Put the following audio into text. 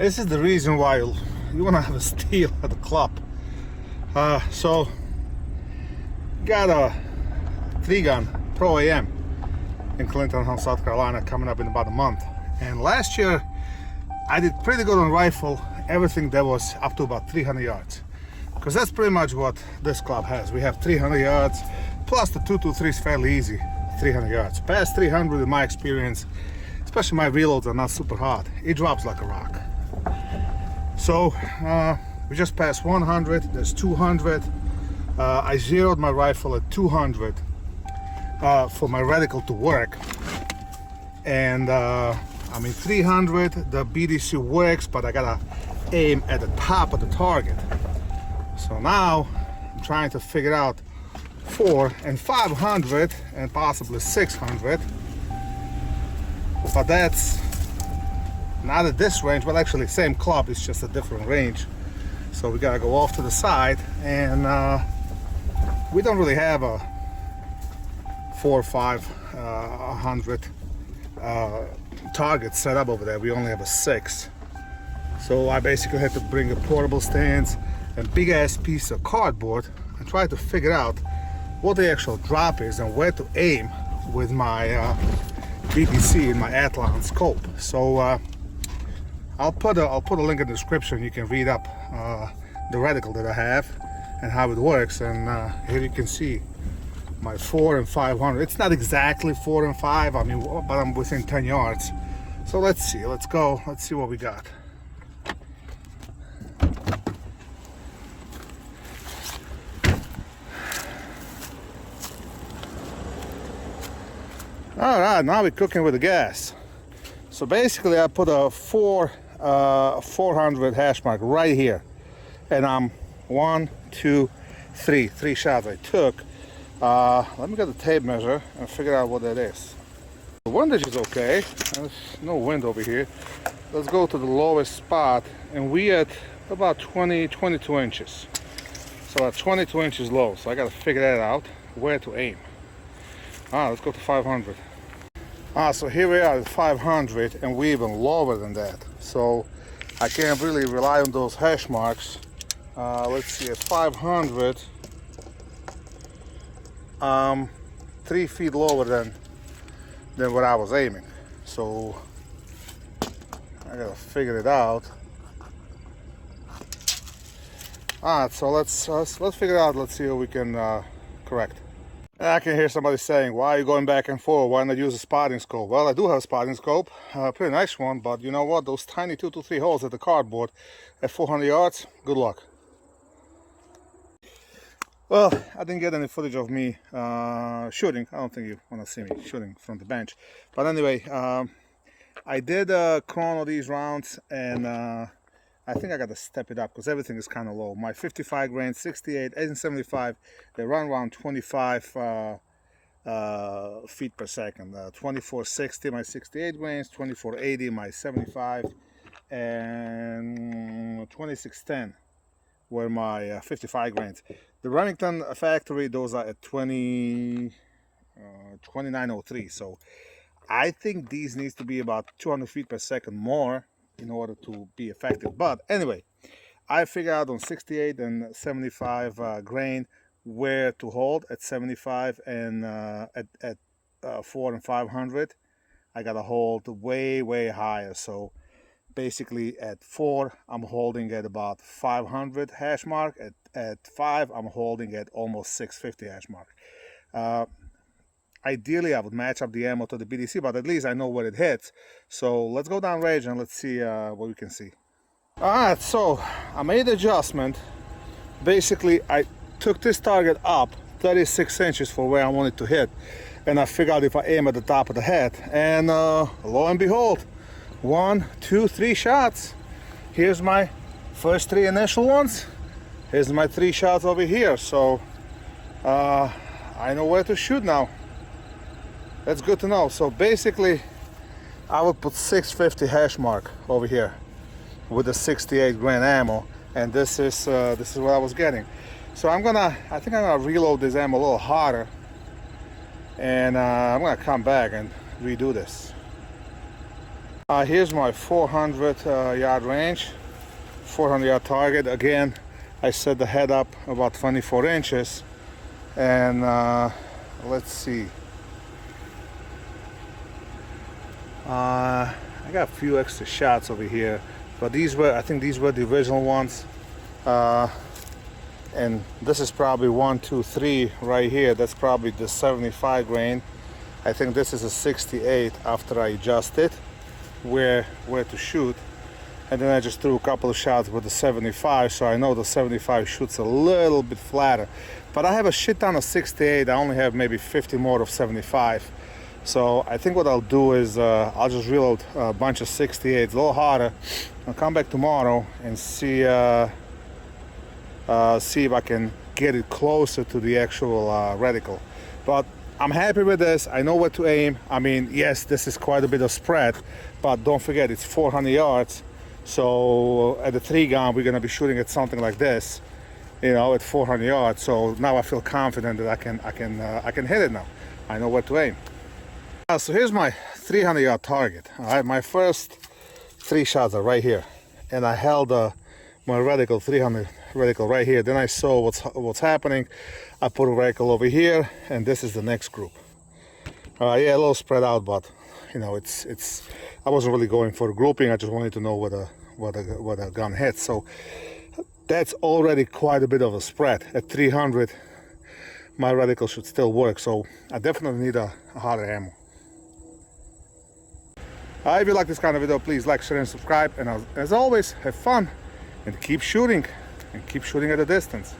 This is the reason why you want to have a steel at the club. So got a 3-gun Pro AM in Clinton, South Carolina, coming up in about a month. And last year I did pretty good on rifle, everything that was up to about 300 yards, because that's pretty much what this club has. We have 300 yards plus the 223 is fairly easy, 300 yards. Past 300 in my experience, especially my reloads are not super hard, it drops like a rock. So we just passed 100, there's 200. I zeroed my rifle at 200 for my reticle to work. And I mean 300, the BDC works, but I gotta aim at the top of the target. So now I'm trying to figure out 400 and 500 and possibly 600. But that's not at this range, but actually same club, it's just a different range. So we gotta go off to the side, and we don't really have a 400 or 500 target set up over there. We only have a 6. So I basically had to bring a portable stance and big ass piece of cardboard and try to figure out what the actual drop is and where to aim with my BDC in my Athlon scope. So I'll put a link in the description. You can read up the reticle that I have and how it works. And here you can see my 400 and 500. It's not exactly 4 and 5, I mean, but I'm within 10 yards. So let's see. Let's go. Let's see what we got. All right, now we're cooking with the gas. So basically, I put a 400 hash mark right here, and I'm 1, 2, 3 shots I took. Let me get the tape measure and figure out what that is. The windage is okay. There's no wind over here. Let's go to the lowest spot, and we at about 22 inches. So at 22 inches low. So I got to figure that out, where to aim. Let's go to 500. So here we are at 500, and we're even lower than that. So I can't really rely on those hash marks. Let's see, at 500, 3 feet lower than what I was aiming. So I gotta figure it out. So let's figure it out. Let's see what we can correct. And I can hear somebody saying, why are you going back and forth? Why not use a spotting scope? Well, I do have a spotting scope, a pretty nice one, but you know what? Those tiny 2 to 3 holes at the cardboard at 400 yards, good luck. Well, I didn't get any footage of me shooting. I don't think you want to see me shooting from the bench. But anyway, I did chrono these rounds, and I think I got to step it up because everything is kind of low. My 55 grain, 68, 875, they run around 25 feet per second. 2460 my 68 grains, 2480 my 75, and 2610 were my 55 grains. The Remington factory, those are at 2903. So I think these needs to be about 200 feet per second more in order to be effective. But anyway, I figured out on 68 and 75 grain where to hold at 75, and at 400 and 500 I gotta hold way higher. So basically at 4 I'm holding at about 500 hash mark, at 5 I'm holding at almost 650 hash mark. Ideally I would match up the ammo to the BDC, but at least I know where it hits. So let's go down range and let's see what we can see. Alright, so I made the adjustment. Basically I took this target up 36 inches for where I wanted to hit, and I figured out if I aim at the top of the head, and lo and behold, 1, 2, 3 shots. Here's my first 3 initial ones. Here's my 3 shots over here. So I know where to shoot now. That's good to know. So basically I would put 650 hash mark over here with the 68 grain ammo, and this is what I was getting. So I think I'm gonna reload this ammo a little harder, and I'm gonna come back and redo this. Here's my 400 yard range, 400 yard target. Again, I set the head up about 24 inches, and let's see. I got a few extra shots over here, but I think these were the original ones. And this is probably 1, 2, 3 right here. That's probably the 75 grain. I think this is a 68 after I adjusted where to shoot, and then I just threw a couple of shots with the 75, so I know the 75 shoots a little bit flatter. But I have a shit ton of 68. I only have maybe 50 more of 75. So I think what I'll do is I'll just reload a bunch of 68s, a little harder. I'll come back tomorrow and see if I can get it closer to the actual reticle. But I'm happy with this. I know where to aim. I mean, yes, this is quite a bit of spread, but don't forget it's 400 yards. So at the 3-gun, we're gonna be shooting at something like this, you know, at 400 yards. So now I feel confident that I can hit it now. I know where to aim. So here's my 300 yard target. All right, my first 3 shots are right here, and I held my reticle 300 reticle right here. Then I saw what's happening. I put a reticle over here, and this is the next group. Yeah, a little spread out, but you know, it's. I wasn't really going for a grouping. I just wanted to know what a gun hits. So that's already quite a bit of a spread. At 300, my reticle should still work. So I definitely need a harder ammo. If you like this kind of video, please like, share, and subscribe. And as always, have fun and keep shooting at a distance.